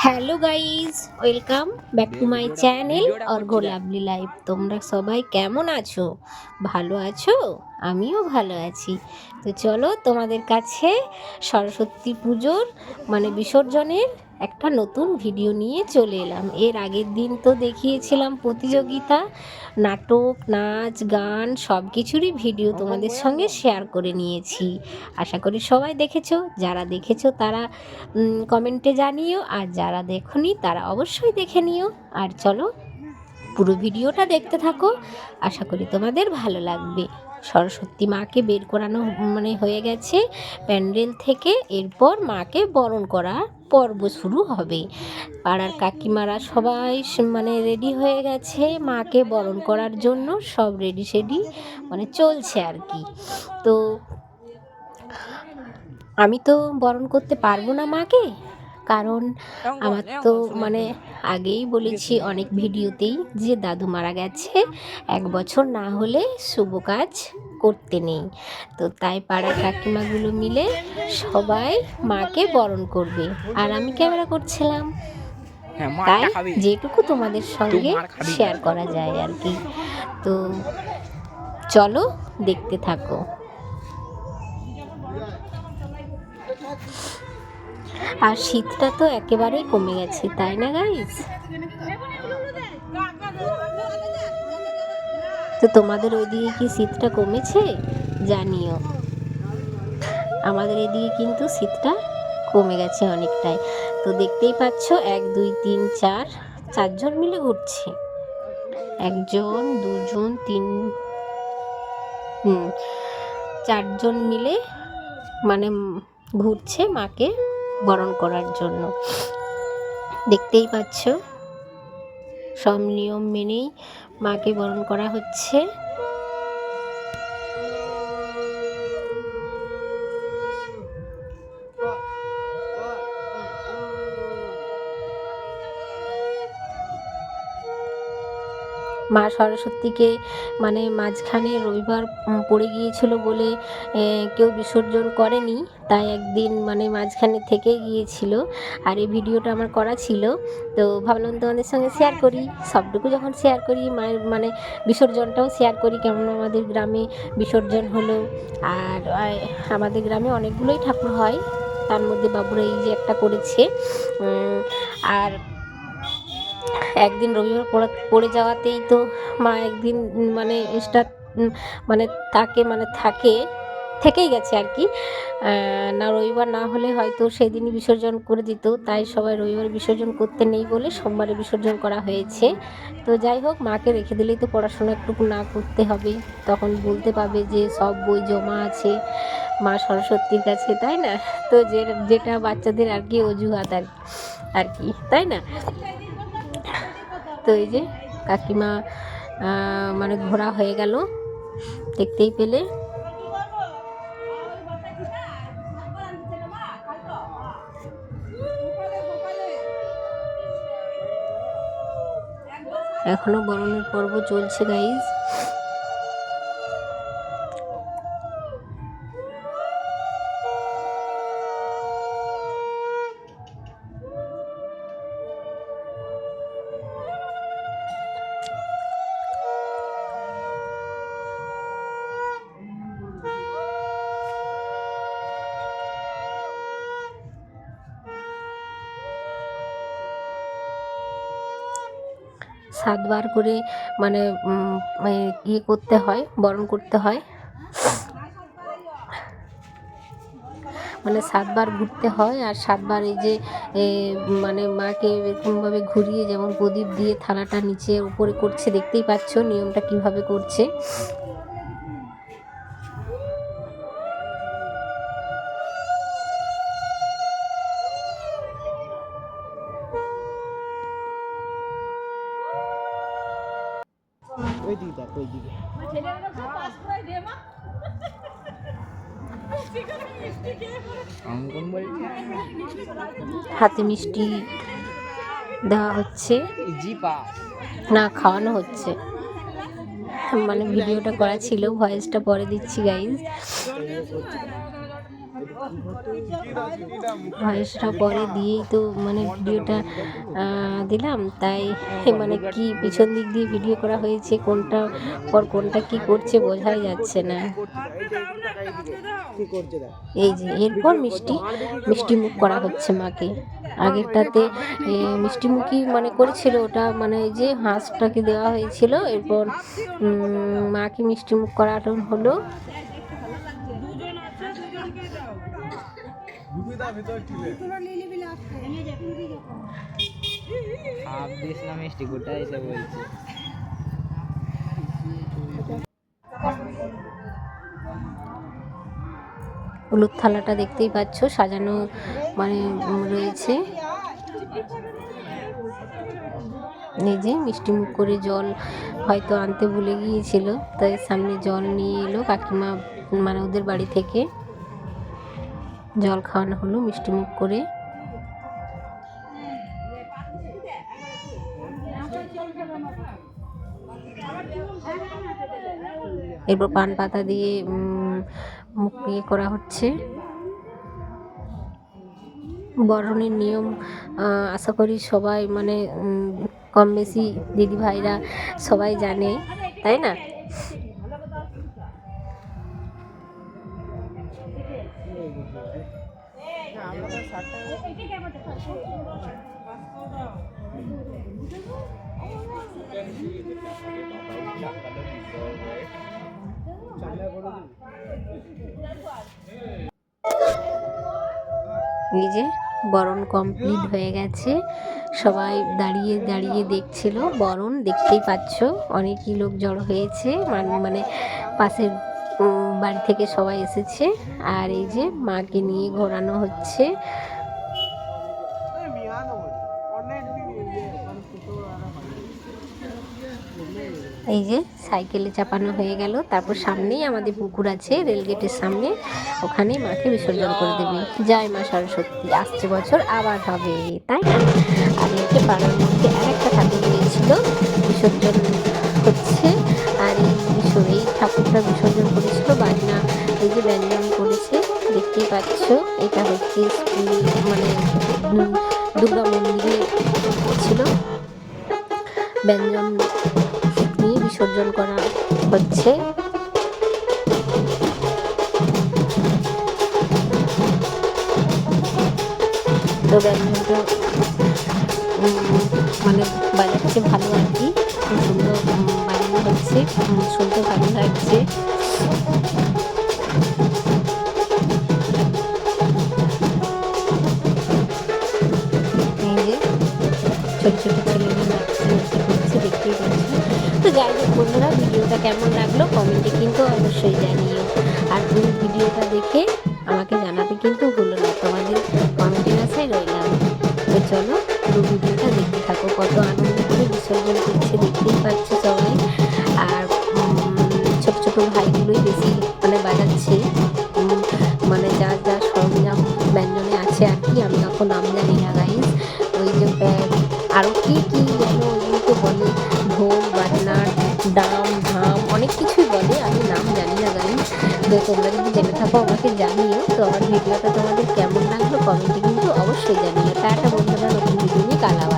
Hello guys, welcome back to my channel Argha lovely life. তোমরা সবাই কেমন আছো? ভালো আছো? আমিও ভালো আছি। তো চলো তোমাদের কাছে সরস্বতী পুজোর বিসর্জনের একটা নতুন ভিডিও নিয়ে চলে এলাম। এর আগের দিন তো দেখিয়েছিলাম প্রতিযোগিতা, নাটক, নাচ, গান সব কিছুরই ভিডিও তোমাদের সঙ্গে শেয়ার করে নিয়েছি। আশা করি সবাই দেখেছো। যারা দেখেছো তারা কমেন্টে জানিও, আর যারা দেখোনি তারা অবশ্যই দেখে নিও। আর চলো পুরো ভিডিওটা দেখতে থাকো, আশা করি তোমাদের ভালো লাগবে। সরস্বতী মাকে বের করানো হয়ে গেছে প্যান্ডেল থেকে। এরপর মাকে বরণ করার পর্ব শুরু হবে। পাড়ার কাকিমারা সবাই রেডি হয়ে গেছে মাকে বরণ করার জন্য। সব রেডি সেডি চলছে আর কি। তো আমি তো বরণ করতে পারবো না মাকে, কারণ আমার তো আগেই বলেছি অনেক ভিডিওতেই যে দাদু মারা গেছে, 1 বছর না হলে শুভ কাজ করতে নেই। তো তাই পাড়ার কাকিমাগুলো মিলে সবাই মাকে বরণ করবে, আর আমি ক্যামেরা করছিলাম, তাই যেটুকু তোমাদের সঙ্গে শেয়ার করা যায় আর কি। তো চলো দেখতে থাকো। আর শীতটা তো একেবারেই কমে গেছে, তাই না গাইস? তো তোমাদের ওইদিকে কি শীতটা কমেছে জানিও। আমাদের এদিকে কিন্তু শীতটা কমে গেছে অনেকটাই। তো দেখতেই পাচ্ছ 1 2 3 4 4জন মিলে ঘুরছে। 1 2 3 4জন মিলে ঘুরছে মাকে বরণ করার জন্য। দেখতেই পাচ্ছ সব নিয়ম মেনেই মাকে বরণ করা হচ্ছে। মা সরস্বতীকে মাঝখানে রবিবার পড়ে গিয়েছিল বলে কেউ বিসর্জন করেনি, তাই একদিন মাঝখানে থেকে গিয়েছিল। আর এই ভিডিওটা আমার করা ছিল, তো ভাবলাম তোমাদের সঙ্গে শেয়ার করি। সবটুকু যখন শেয়ার করি, মায়ের বিসর্জনটাও শেয়ার করি, কেমন আমাদের গ্রামে বিসর্জন হলো। আর আমাদের গ্রামে অনেকগুলোই ঠাকুর হয়, তার মধ্যে বাবুরা এই যে একটা করেছে। আর একদিন রবিবার পড়ে যাওয়াতেই তো মা একদিন এক্সট্রা তাকে থেকেই গেছে আর কি। না রবিবার না হলে হয়তো সেদিনই বিসর্জন করে দিত, তাই সবাই রবিবার বিসর্জন করতে নেই বলে সোমবারে বিসর্জন করা হয়েছে। তো যাই হোক, মাকে রেখে দিলেই তো পড়াশোনা একটুকু না করতে হবে, তখন বলতে পারবে যে সব বই জমা আছে মা সরস্বতীর কাছে, তাই না? তো যেটা বাচ্চাদের আর কি অজুহাত আর কি, তাই না? তো এই যে কাকিমা ঘোরা হয়ে গেল, দেখতেই পেলে। এখনো বরণের পর্ব চলছে গাইজ। সাতবার করে ইয়ে করতে হয়, বরণ করতে হয়, 7বার ঘুরতে হয়। আর 7বার এই যে মাকে এরকমভাবে ঘুরিয়ে, যেমন প্রদীপ দিয়ে থালাটা নিচে উপরে করছে, দেখতেই পাচ্ছ নিয়মটা কিভাবে করছে। হাতে মিষ্টি দেওয়া হচ্ছে, না খাওয়ানো হচ্ছে। ভিডিওটা করা ছিল, ভয়েসটা পরে দিচ্ছি গাইজ। ভয়েসটা পরে দিয়েই তো মানে ভিডিওটা দিলাম, তাই মানে কি পিছন দিক দিয়ে ভিডিও করা হয়েছে, কোনটা পর কোনটা কি করছে বোঝাই যাচ্ছে না। এই যে এরপর মিষ্টি মুখ করা হচ্ছে মাকে। আগেরটাতে মিষ্টি মুখই মানে করেছিল, ওটা মানে ওই যে হাঁসটাকে দেওয়া হয়েছিল, এরপর মাকে মিষ্টি মুখ করাটা হলো। মিষ্টি গোটা এসে বলছে হলুদ থালাটা দেখতেই পাচ্ছ সাজানো মানে রয়েছে। এই যে মিষ্টি মুখ করে জল হয়তো আনতে ভুলে গিয়েছিল, তাই সামনে জল নিয়ে এলো কাকিমা, মানে ওদের বাড়ি থেকে জল খাওয়ানো হলো মিষ্টি মুখ করে। এরপর পান পাতা দিয়ে মুখ ইয়ে করা হচ্ছে। বরণের নিয়ম আশা করি সবাই মানে কম বেশি দিদি ভাইরা সবাই জানে, তাই না? এই যে বরণ কমপ্লিট হয়ে গেছে, সবাই দাঁড়িয়ে দাঁড়িয়ে দেখছিল বরণ, দেখতেই পাচ্ছ অনেকই লোক জড়ো হয়েছে, মানে পাশের বাড়ি থেকে সবাই এসেছে। আর এই যে মাকে নিয়ে ঘোরানো হচ্ছে। এই যে সাইকেলে চাপানো হয়ে গেল, তারপর সামনেই আমাদের পুকুর আছে রেলগেটের সামনে, ওখানে মাকে বিসর্জন করে দেবে। জয় মা সরস্বতী, আসছে বছর আবার হবে, তাই না? আর এতে পাড়ার মধ্যে আরেকটা ঠাকুর গিয়েছিল, বিসর্জন হচ্ছে। আর এই ঠাকুরটা বিসর্জন করেছিল বাজনা, এই যে ব্যঞ্জন করেছে দেখতেই পাচ্ছ। এটা হচ্ছে মানে দুর্গা মন্দিরে ছিল, ব্যঞ্জন নিয়ে বিসর্জন করা হচ্ছে। তো ব্যঞ্জনটা মানে বাজাচ্ছে ভালো আর কি, খুব সুন্দর বাজানো হচ্ছে, শুনতে ভালো লাগছে। এই যে ছোট ছোট ছেলেমেয়ে নাচছে দেখতেই পাচ্ছি। তো যাই হোক বন্ধুরা, ভিডিওটা কেমন লাগলো কমেন্টে কিন্তু অবশ্যই জানিও। আর তুমি ভিডিওটা দেখে আমাকে জানাতে কিন্তু ভুলো না, তোমাদের কমেন্টের আশায় রইলাম। তো চলো পুরো ভিডিওটা দেখতে থাকো, কত আনন্দ করে বিসর্জন করছে দেখতেই পাচ্ছে সবাই। আর ছোট ছোট ভাইগুলোই বেশি মানে বাজাচ্ছে, মানে যা যা সরঞ্জাম ব্যঞ্জনে আছে আর কি, আমি এখন নাম জানি না গাইস। ওই যে আরও কি কি যেন ওইগুলোকে বলে, ঢোল বাজনার দাম ধাম অনেক কিছুই বলে, আমি নাম জানি না গাইস। তো তোমরা যদি জেনে থাকো আমাকে জানিও। তো আমার ভিডিওটা তোমাদের কেমন লাগলো কমেন্টে কিন্তু অবশ্যই জানিও। টাটা বন্ধুরা, নতুন ভিডিও নিয়ে কাল আবার।